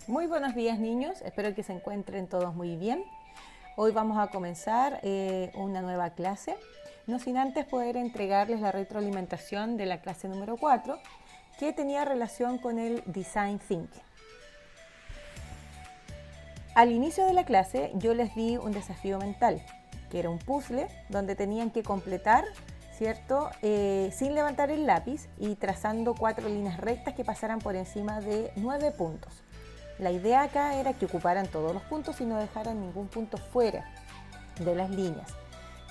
Muy buenos días, niños, espero que se encuentren todos muy bien. Hoy vamos a comenzar una nueva clase, no sin antes poder entregarles la retroalimentación de la clase número 4, que tenía relación con el Design Thinking. Al inicio de la clase yo les di un desafío mental, que era un puzzle donde tenían que completar, ¿cierto? Sin levantar el lápiz y trazando 4 líneas rectas que pasaran por encima de 9 puntos. La idea acá era que ocuparan todos los puntos y no dejaran ningún punto fuera de las líneas,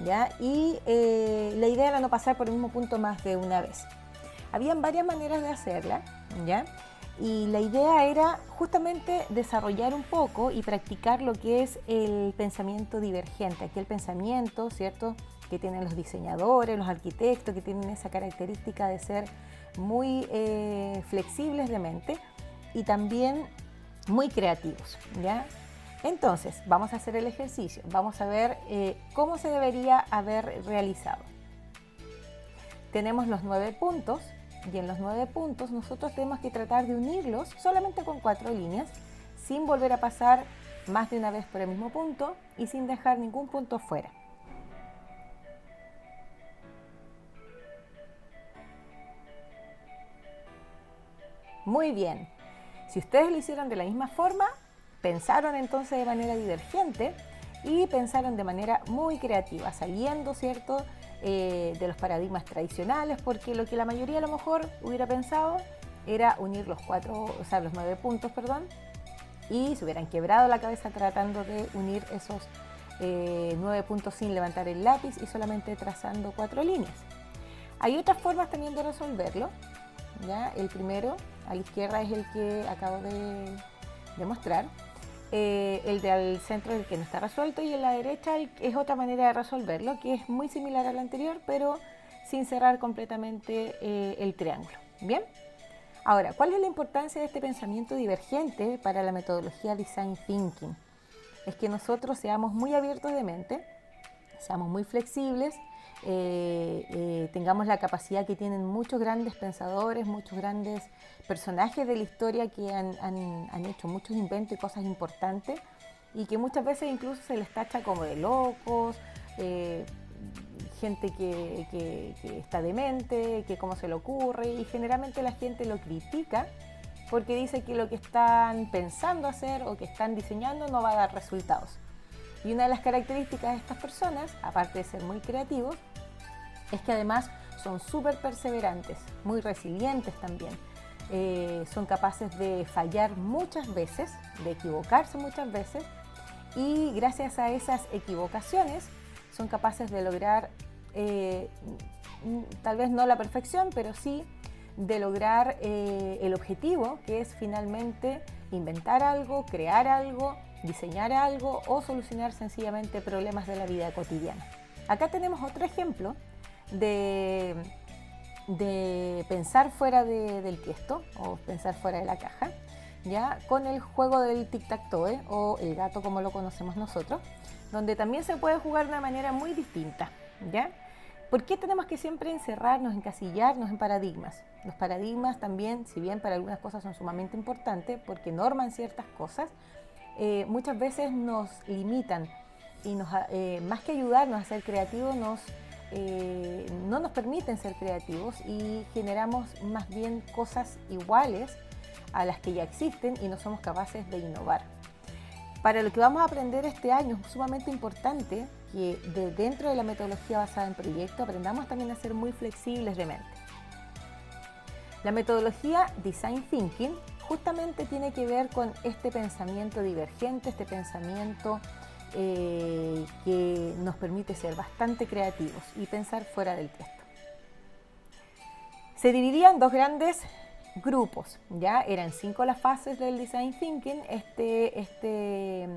¿ya? Y la idea era no pasar por el mismo punto más de una vez. Habían varias maneras de hacerla, ¿ya? Y la idea era justamente desarrollar un poco y practicar lo que es el pensamiento divergente, aquel pensamiento, ¿cierto?, que tienen los diseñadores, los arquitectos, que tienen esa característica de ser muy flexibles de mente y también muy creativos, ¿ya? Entonces, vamos a hacer el ejercicio, vamos a ver cómo se debería haber realizado. Tenemos los 9 puntos y en los 9 puntos nosotros tenemos que tratar de unirlos solamente con 4 líneas, sin volver a pasar más de una vez por el mismo punto y sin dejar ningún punto fuera. Muy bien. Si ustedes lo hicieron de la misma forma, pensaron entonces de manera divergente y pensaron de manera muy creativa, saliendo, ¿cierto?, de los paradigmas tradicionales, porque lo que la mayoría a lo mejor hubiera pensado era unir los 9 puntos, y se hubieran quebrado la cabeza tratando de unir esos 9 puntos sin levantar el lápiz y solamente trazando 4 líneas. Hay otras formas también de resolverlo, ¿ya? El primero a la izquierda es el que acabo de mostrar, el de al centro es el que no está resuelto y en la derecha es otra manera de resolverlo que es muy similar al anterior pero sin cerrar completamente el triángulo. Bien, ahora, ¿cuál es la importancia de este pensamiento divergente para la metodología Design Thinking? Es que nosotros seamos muy abiertos de mente, seamos muy flexibles, tengamos la capacidad que tienen muchos grandes pensadores, muchos grandes personajes de la historia que han hecho muchos inventos y cosas importantes y que muchas veces incluso se les tacha como de locos, gente que está demente, que cómo se le ocurre, y generalmente la gente lo critica porque dice que lo que están pensando hacer o que están diseñando no va a dar resultados. Y una de las características de estas personas, aparte de ser muy creativos, es que además son súper perseverantes, muy resilientes también. Son capaces de fallar muchas veces, de equivocarse muchas veces, y gracias a esas equivocaciones son capaces de lograr, tal vez no la perfección, pero sí de lograr el objetivo, que es finalmente inventar algo, crear algo, diseñar algo o solucionar sencillamente problemas de la vida cotidiana. Acá tenemos otro ejemplo de pensar fuera del tiesto o pensar fuera de la caja, ¿ya? Con el juego del tic-tac-toe o el gato como lo conocemos nosotros, donde también se puede jugar de una manera muy distinta, ¿ya? ¿Por qué tenemos que siempre encerrarnos, encasillarnos en paradigmas? Los paradigmas también, si bien para algunas cosas son sumamente importantes porque norman ciertas cosas, muchas veces nos limitan y más que ayudarnos a ser creativos, no nos permiten ser creativos y generamos más bien cosas iguales a las que ya existen y no somos capaces de innovar. Para lo que vamos a aprender este año es sumamente importante que dentro de la metodología basada en proyectos aprendamos también a ser muy flexibles de mente. La metodología Design Thinking justamente tiene que ver con este pensamiento divergente, este pensamiento que nos permite ser bastante creativos y pensar fuera del texto. Se dividía en 2 grandes grupos, ¿ya? Eran 5 las fases del Design Thinking, este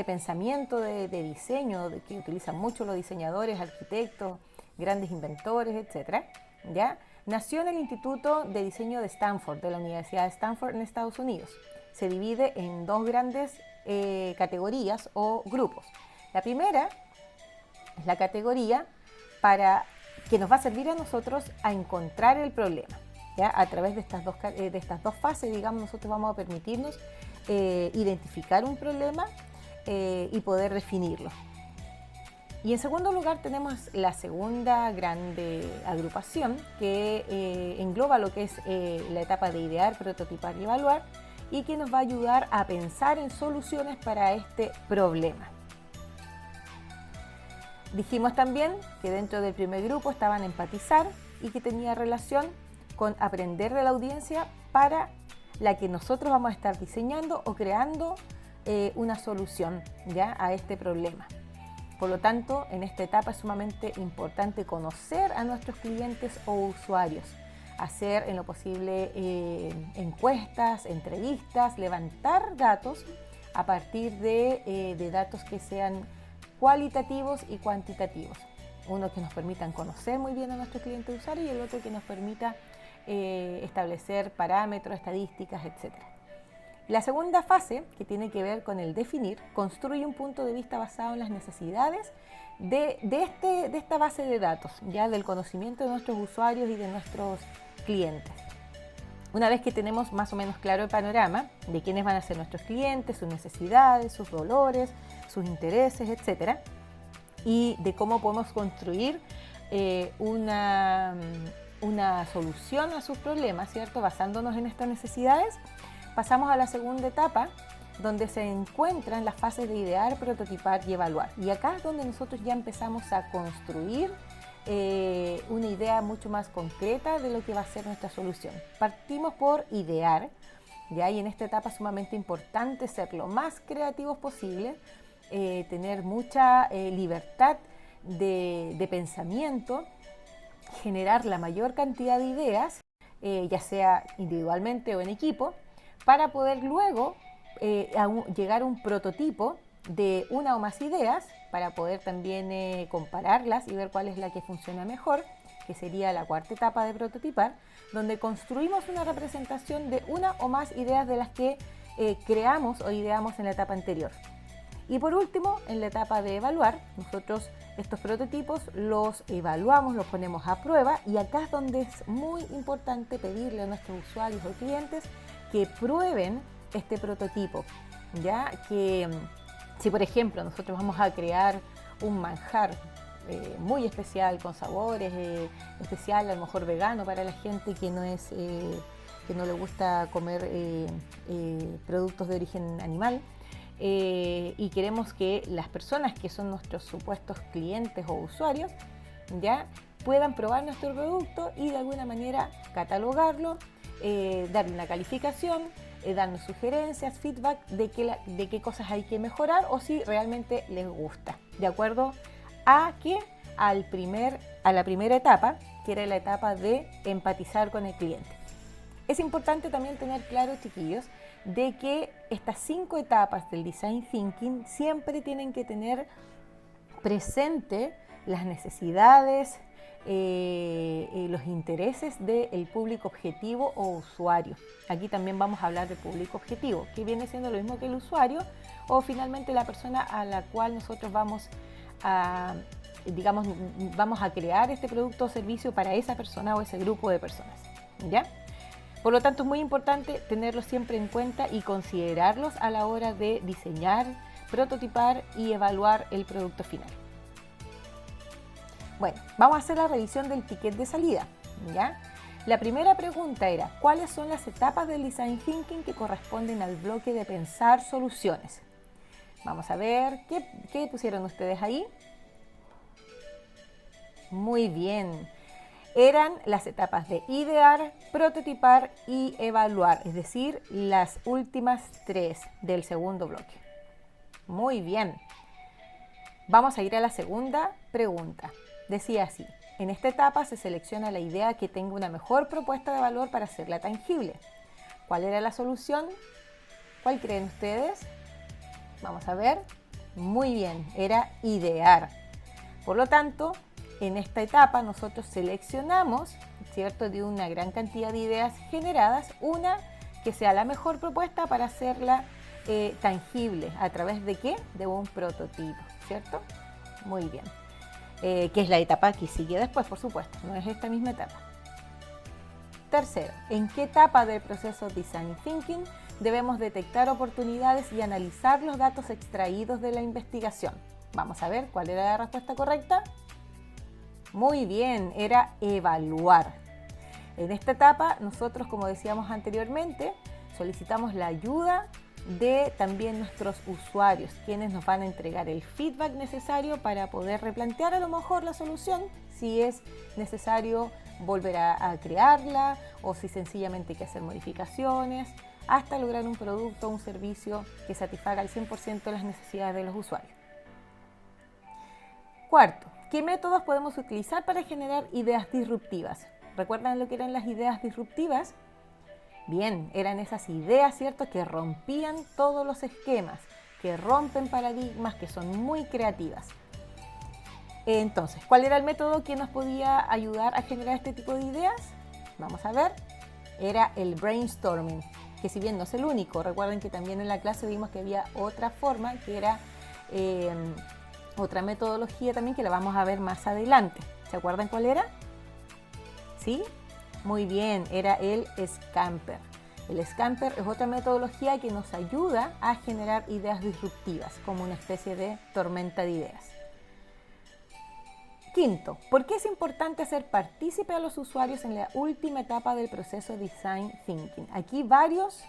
pensamiento de diseño que utilizan mucho los diseñadores, arquitectos, grandes inventores, etc., ¿ya? Nació en el Instituto de Diseño de Stanford, de la Universidad de Stanford en Estados Unidos. Se divide en 2 grandes categorías o grupos. La primera es la categoría que nos va a servir a nosotros a encontrar el problema. ¿ya? A través de estas dos fases, digamos, nosotros vamos a permitirnos identificar un problema y poder definirlo. Y en segundo lugar tenemos la segunda grande agrupación que engloba lo que es la etapa de idear, prototipar y evaluar, y que nos va a ayudar a pensar en soluciones para este problema. Dijimos también que dentro del primer grupo estaban empatizar y que tenía relación con aprender de la audiencia para la que nosotros vamos a estar diseñando o creando una solución, ¿ya?, a este problema. Por lo tanto, en esta etapa es sumamente importante conocer a nuestros clientes o usuarios, hacer en lo posible encuestas, entrevistas, levantar datos a partir de datos que sean cualitativos y cuantitativos. Uno que nos permitan conocer muy bien a nuestros clientes usuarios y el otro que nos permita establecer parámetros, estadísticas, etc. La segunda fase, que tiene que ver con el definir, construye un punto de vista basado en las necesidades de esta base de datos, ya del conocimiento de nuestros usuarios y de nuestros clientes. Una vez que tenemos más o menos claro el panorama de quiénes van a ser nuestros clientes, sus necesidades, sus dolores, sus intereses, etc., y de cómo podemos construir una solución a sus problemas, ¿cierto?, basándonos en estas necesidades, pasamos a la segunda etapa, donde se encuentran las fases de idear, prototipar y evaluar. Y acá es donde nosotros ya empezamos a construir una idea mucho más concreta de lo que va a ser nuestra solución. Partimos por idear, ¿ya? Y en esta etapa es sumamente importante ser lo más creativos posible, tener mucha libertad de pensamiento, generar la mayor cantidad de ideas, ya sea individualmente o en equipo, para poder luego llegar a un prototipo de una o más ideas, para poder también compararlas y ver cuál es la que funciona mejor, que sería la cuarta etapa de prototipar, donde construimos una representación de una o más ideas de las que creamos o ideamos en la etapa anterior. Y por último, en la etapa de evaluar, nosotros estos prototipos los evaluamos, los ponemos a prueba, y acá es donde es muy importante pedirle a nuestros usuarios o clientes que prueben este prototipo, ya que si por ejemplo nosotros vamos a crear un manjar muy especial con sabores especial, a lo mejor vegano para la gente que no le gusta comer productos de origen animal, y queremos que las personas que son nuestros supuestos clientes o usuarios ya puedan probar nuestro producto y de alguna manera catalogarlo, darle una calificación, darnos sugerencias, feedback de qué cosas hay que mejorar o si realmente les gusta, de acuerdo a la primera etapa, que era la etapa de empatizar con el cliente. Es importante también tener claro, chiquillos, de que estas 5 etapas del Design Thinking siempre tienen que tener presente las necesidades, los intereses del público objetivo o usuario. Aquí también vamos a hablar de público objetivo, que viene siendo lo mismo que el usuario o finalmente la persona a la cual nosotros vamos a crear este producto o servicio para esa persona o ese grupo de personas, ¿ya? Por lo tanto, es muy importante tenerlos siempre en cuenta y considerarlos a la hora de diseñar, prototipar y evaluar el producto final. Bueno, vamos a hacer la revisión del ticket de salida, ¿ya? La primera pregunta era, ¿cuáles son las etapas del Design Thinking que corresponden al bloque de pensar soluciones? Vamos a ver, ¿qué pusieron ustedes ahí? Muy bien. Eran las etapas de idear, prototipar y evaluar, es decir, las últimas 3 del segundo bloque. Muy bien. Vamos a ir a la segunda pregunta. Decía así, en esta etapa se selecciona la idea que tenga una mejor propuesta de valor para hacerla tangible. ¿Cuál era la solución? ¿Cuál creen ustedes? Vamos a ver. Muy bien, era idear. Por lo tanto, en esta etapa nosotros seleccionamos, ¿cierto?, de una gran cantidad de ideas generadas, una que sea la mejor propuesta para hacerla tangible. ¿A través de qué? De un prototipo, ¿cierto? Muy bien. Que es la etapa que sigue después, por supuesto, no es esta misma etapa. Tercero, ¿en qué etapa del proceso Design Thinking debemos detectar oportunidades y analizar los datos extraídos de la investigación? Vamos a ver cuál era la respuesta correcta. Muy bien, era evaluar. En esta etapa nosotros, como decíamos anteriormente, solicitamos la ayuda de también nuestros usuarios, quienes nos van a entregar el feedback necesario para poder replantear a lo mejor la solución, si es necesario volver a crearla o si sencillamente hay que hacer modificaciones, hasta lograr un producto o un servicio que satisfaga al 100% las necesidades de los usuarios. Cuarto, ¿qué métodos podemos utilizar para generar ideas disruptivas? ¿Recuerdan lo que eran las ideas disruptivas? Bien, eran esas ideas, ¿cierto?, que rompían todos los esquemas, que rompen paradigmas, que son muy creativas. Entonces, ¿cuál era el método que nos podía ayudar a generar este tipo de ideas? Vamos a ver, era el brainstorming, que si bien no es el único, recuerden que también en la clase vimos que había otra forma, que era otra metodología también que la vamos a ver más adelante. ¿Se acuerdan cuál era? ¿Sí? Muy bien, era el Scamper. El Scamper es otra metodología que nos ayuda a generar ideas disruptivas, como una especie de tormenta de ideas. Quinto, ¿por qué es importante hacer partícipe a los usuarios en la última etapa del proceso Design Thinking? Aquí varios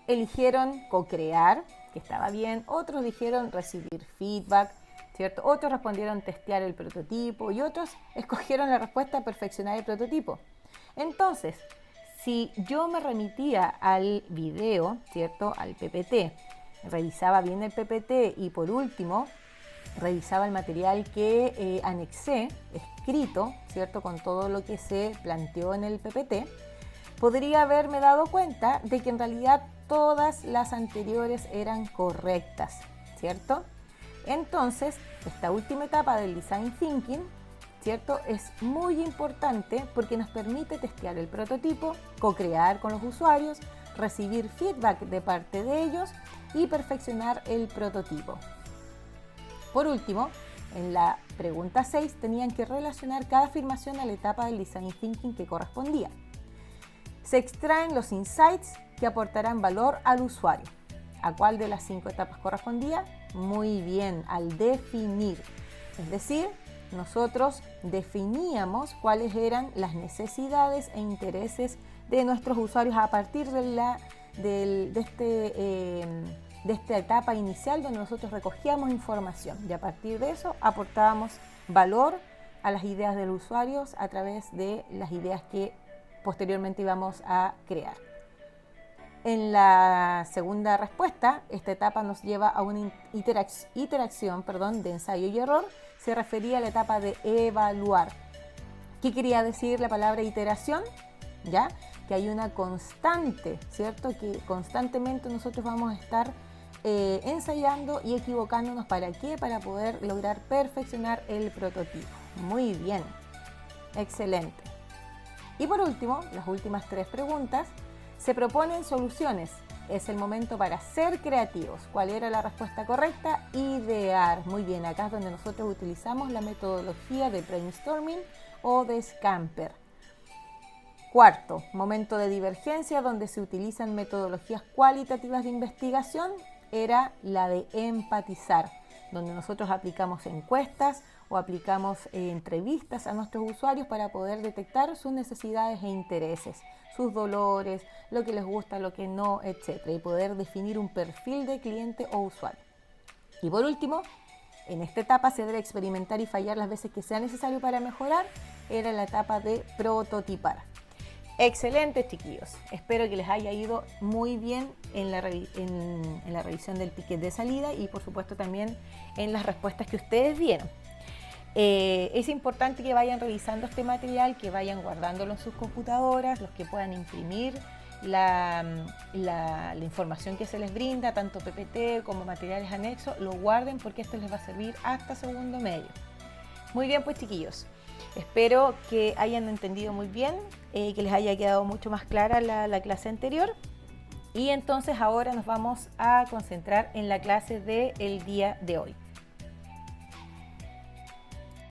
eligieron co-crear, que estaba bien, otros dijeron recibir feedback, ¿cierto? Otros respondieron testear el prototipo y otros escogieron la respuesta perfeccionar el prototipo. Entonces, si yo me remitía al video, ¿cierto?, al PPT, revisaba bien el PPT y por último revisaba el material que anexé, escrito, ¿cierto?, con todo lo que se planteó en el PPT, podría haberme dado cuenta de que en realidad todas las anteriores eran correctas, ¿cierto? Entonces, esta última etapa del Design Thinking, ¿cierto?, es muy importante porque nos permite testear el prototipo, co-crear con los usuarios, recibir feedback de parte de ellos y perfeccionar el prototipo. Por último, en la pregunta 6 tenían que relacionar cada afirmación a la etapa del Design Thinking que correspondía. Se extraen los insights que aportarán valor al usuario. ¿A cuál de las 5 etapas correspondía? Muy bien, al definir. Es decir, nosotros definíamos cuáles eran las necesidades e intereses de nuestros usuarios a partir de esta etapa inicial donde nosotros recogíamos información y a partir de eso aportábamos valor a las ideas de los usuarios a través de las ideas que posteriormente íbamos a crear. En la segunda respuesta, esta etapa nos lleva a una iteración de ensayo y error. Se refería a la etapa de evaluar. ¿Qué quería decir la palabra iteración? ¿Ya? Que hay una constante, ¿cierto? Que constantemente nosotros vamos a estar ensayando y equivocándonos. ¿Para qué? Para poder lograr perfeccionar el prototipo. Muy bien. Excelente. Y por último, las últimas 3 preguntas. Se proponen soluciones. Es el momento para ser creativos. ¿Cuál era la respuesta correcta? Idear. Muy bien, acá es donde nosotros utilizamos la metodología de brainstorming o de Scamper. Cuarto, momento de divergencia donde se utilizan metodologías cualitativas de investigación, era la de empatizar, donde nosotros aplicamos encuestas o aplicamos entrevistas a nuestros usuarios para poder detectar sus necesidades e intereses, sus dolores, lo que les gusta, lo que no, etc. Y poder definir un perfil de cliente o usuario. Y por último, en esta etapa se debe experimentar y fallar las veces que sea necesario para mejorar, era la etapa de prototipar. Excelente, chiquillos. Espero que les haya ido muy bien en la revisión del ticket de salida y por supuesto también en las respuestas que ustedes dieron. Es importante que vayan revisando este material, que vayan guardándolo en sus computadoras, los que puedan imprimir la información que se les brinda, tanto PPT como materiales anexos, lo guarden porque esto les va a servir hasta segundo medio. Muy bien, pues chiquillos. Espero que hayan entendido muy bien, que les haya quedado mucho más clara la clase anterior. Y entonces ahora nos vamos a concentrar en la clase del día de hoy.